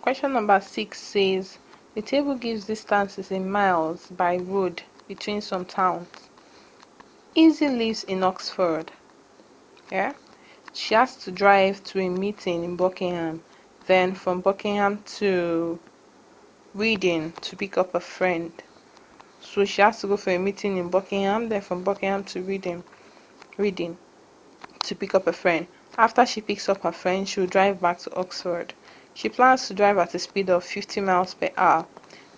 Question number 6 says the table gives distances in miles by road between some towns. Izzy lives in Oxford. Yeah, she has to drive to a meeting in Buckingham, then from Buckingham to Reading to pick up a friend. So she has to go for a meeting in Buckingham, then from Buckingham to Reading to pick up a friend. After she picks up her friend, she'll drive back to Oxford. She plans to drive at a speed of 50 miles per hour.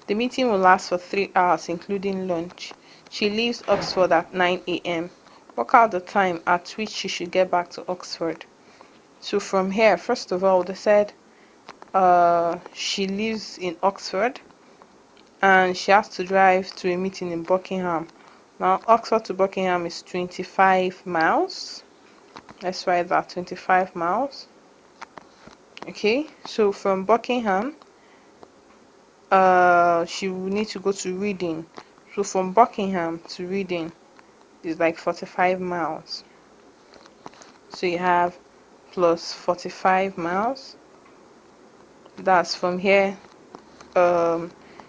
The meeting will last for 3 hours, including lunch. She leaves Oxford at 9 a.m. Work out the time at which she should get back to Oxford. So from here, first of all, they said she lives in Oxford and she has to drive to a meeting in Buckingham. Now, Oxford to Buckingham is 25 miles. Let's write that, 25 miles. Okay, so from Buckingham, she will need to go to Reading. So from Buckingham to Reading is like 45 miles. So you have plus 45 miles. That's from here.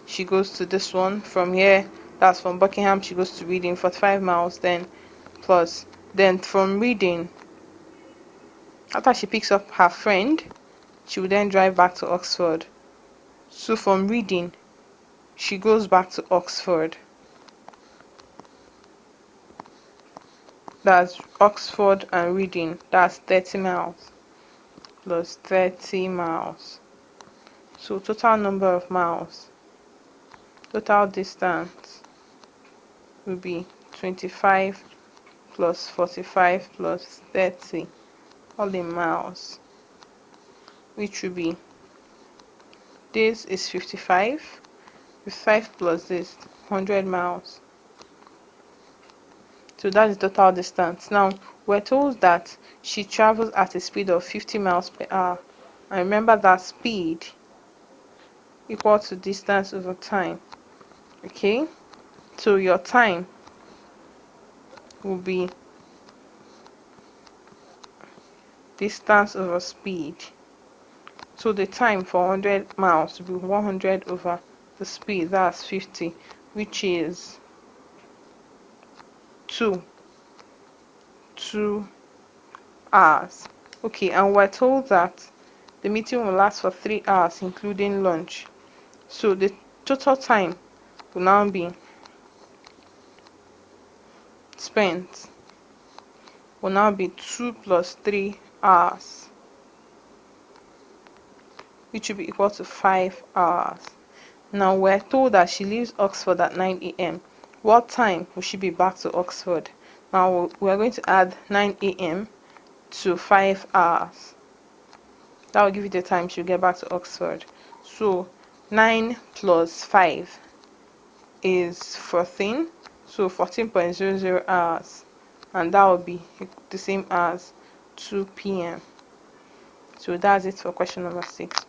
She goes to this one. From here, that's from Buckingham. She goes to Reading, 45 miles. Then plus, then from Reading, after she picks up her friend, she will then drive back to Oxford. So from Reading, she goes back to Oxford. That's Oxford and Reading. That's 30 miles plus 30 miles. So total number of miles, total distance will be 25 plus 45 plus 30, all in miles, which will be, this is 55 plus this 100 miles. So that is total distance. Now we're told that she travels at a speed of 50 miles per hour, and remember that speed equal to distance over time. Okay, so your time will be distance over speed. So the time for 100 miles will be 100 over the speed, that's 50, which is 2 hours. Okay, and we're told that the meeting will last for 3 hours, including lunch. So the total time will now be spent, will now be 2 plus 3 hours, which will be equal to 5 hours. Now we're told that she leaves Oxford at 9 a.m. What time will she be back to Oxford? Now we're going to add 9 a.m. to 5 hours. That will give you the time she'll get back to Oxford. So 9 plus 5 is 14. So 14.00 hours. And that will be the same as 2 p.m. So that's it for question number 6.